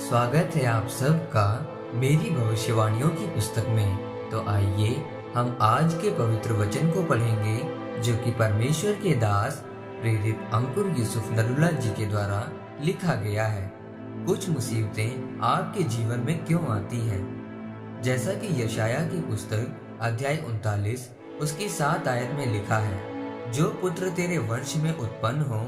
स्वागत है आप सबका मेरी भविष्यवाणियों की पुस्तक में। तो आइए हम आज के पवित्र वचन को पढ़ेंगे जो कि परमेश्वर के दास प्रेरित अंकुर यूसुफ नरूला जी के द्वारा लिखा गया है। कुछ मुसीबतें आपके जीवन में क्यों आती हैं? जैसा कि यशाया की पुस्तक अध्याय 39 उसकी 7 आयत में लिखा है, जो पुत्र तेरे वंश में उत्पन्न हो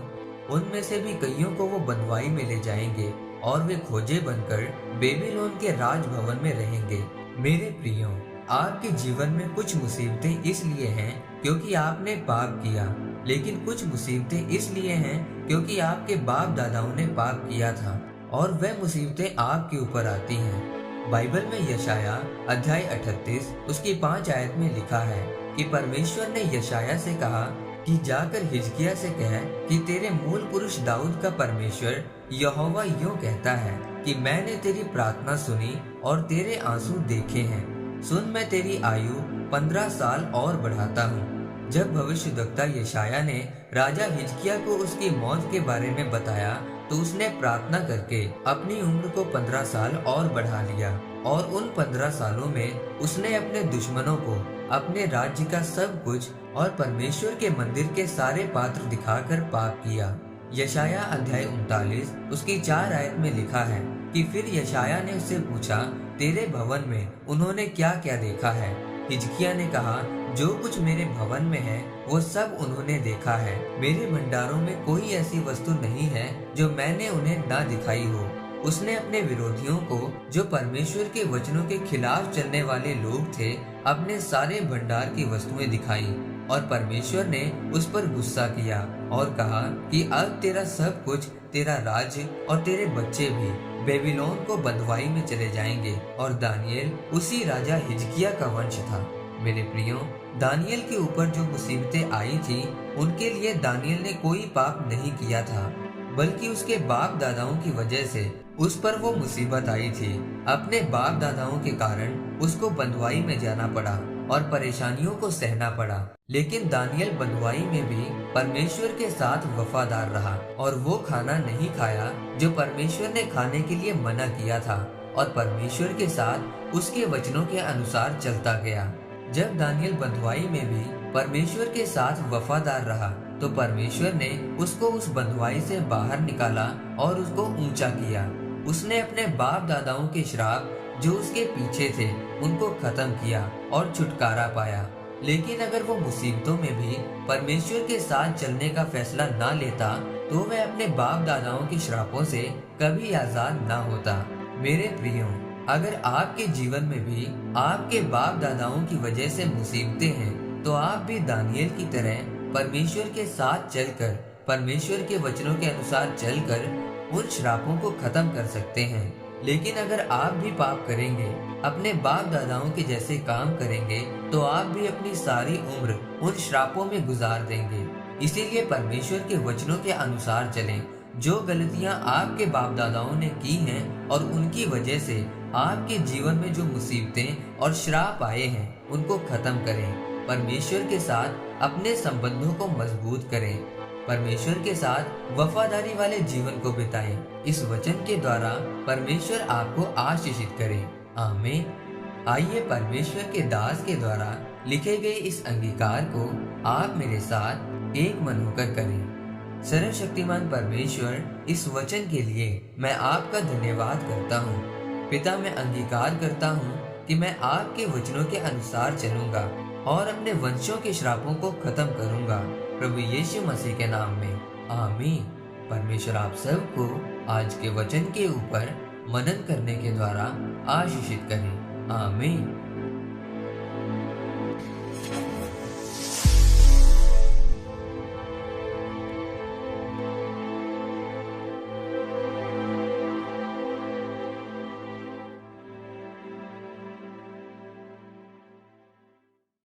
उनमें से भी कईयों को वो बंधुआई में ले जाएंगे और वे खोजे बनकर बेबीलोन के राजभवन में रहेंगे। मेरे प्रियो, आपके जीवन में कुछ मुसीबतें इसलिए हैं क्योंकि आपने पाप किया, लेकिन कुछ मुसीबतें इसलिए हैं क्योंकि आपके बाप दादाओं ने पाप किया था और वह मुसीबतें आपके ऊपर आती हैं। बाइबल में यशाया अध्याय 38 उसकी 5 आयत में लिखा है कि परमेश्वर ने यशाया से कहा कि जाकर हिजकिय्याह से कह कि तेरे मूल पुरुष दाऊद का परमेश्वर यहोवा यूं कहता है कि मैंने तेरी प्रार्थना सुनी और तेरे आंसू देखे हैं। सुन, मैं तेरी आयु 15 साल और बढ़ाता हूँ। जब भविष्यद्वक्ता यशाया ने राजा हिजकिय्याह को उसकी मौत के बारे में बताया तो उसने प्रार्थना करके अपनी उम्र को 15 साल और बढ़ा लिया और उन 15 सालों में उसने अपने दुश्मनों को अपने राज्य का सब कुछ और परमेश्वर के मंदिर के सारे पात्र दिखाकर पाप किया। यशाया अध्याय 39 उसकी 4 आयत में लिखा है कि फिर यशाया ने उससे पूछा, तेरे भवन में उन्होंने क्या क्या देखा है? हिजकिय्याह ने कहा, जो कुछ मेरे भवन में है वो सब उन्होंने देखा है। मेरे भंडारों में कोई ऐसी वस्तु नहीं है जो मैंने उन्हें ना दिखाई हो। उसने अपने विरोधियों को, जो परमेश्वर के वचनों के खिलाफ चलने वाले लोग थे, अपने सारे भंडार की वस्तुएं दिखाई और परमेश्वर ने उस पर गुस्सा किया और कहा कि अब तेरा सब कुछ, तेरा राज्य और तेरे बच्चे भी बेबीलोन को बंधुआई में चले जाएंगे। और दानियेल उसी राजा हिजकिय्याह का वंश था। मेरे प्रियो, दानियेल के ऊपर जो मुसीबतें आई थी उनके लिए दानियेल ने कोई पाप नहीं किया था, बल्कि उसके बाप दादाओं की वजह से उस पर वो मुसीबत आई थी। अपने बाप दादाओं के कारण उसको बंधुआई में जाना पड़ा और परेशानियों को सहना पड़ा, लेकिन दानियेल बंधुआई में भी परमेश्वर के साथ वफादार रहा और वो खाना नहीं खाया जो परमेश्वर ने खाने के लिए मना किया था और परमेश्वर के साथ उसके वचनों के अनुसार चलता गया। जब दानियेल बंधुआई में भी परमेश्वर के साथ वफादार रहा तो परमेश्वर ने उसको उस बंधुआई से बाहर निकाला और उसको ऊंचा किया। उसने अपने बाप दादाओं के श्राप जो उसके पीछे थे उनको खत्म किया और छुटकारा पाया। लेकिन अगर वो मुसीबतों में भी परमेश्वर के साथ चलने का फैसला ना लेता तो वह अपने बाप दादाओं के श्रापों से कभी आजाद ना होता। मेरे प्रियो, अगर आपके जीवन में भी आपके बाप दादाओं की वजह से मुसीबतें हैं तो आप भी दानियेल की तरह परमेश्वर के साथ चलकर, परमेश्वर के वचनों के अनुसार चलकर उन श्रापों को खत्म कर सकते हैं। लेकिन अगर आप भी पाप करेंगे, अपने बाप दादाओं के जैसे काम करेंगे तो आप भी अपनी सारी उम्र उन श्रापों में गुजार देंगे। इसीलिए परमेश्वर के वचनों के अनुसार चलें। जो गलतियां आपके बाप दादाओं ने की हैं और उनकी वजह से आपके जीवन में जो मुसीबतें और श्राप आए हैं उनको खत्म करें। परमेश्वर के साथ अपने संबंधों को मजबूत करें। परमेश्वर के साथ वफादारी वाले जीवन को बिताएं। इस वचन के द्वारा परमेश्वर आपको आशीषित करे। आमीन। आइए परमेश्वर के दास के द्वारा लिखे गए इस अंगीकार को आप मेरे साथ एक मन होकर करें। सर्वशक्तिमान परमेश्वर, इस वचन के लिए मैं आपका धन्यवाद करता हूँ। पिता, मैं अंगीकार करता हूँ कि मैं आपके वचनों के अनुसार चलूंगा और अपने वंशों के श्रापों को खत्म करूंगा, प्रभु यीशु मसीह के नाम में। आमीन। परमेश्वर आप सबको आज के वचन के ऊपर मनन करने के द्वारा आशीषित करें। आमीन।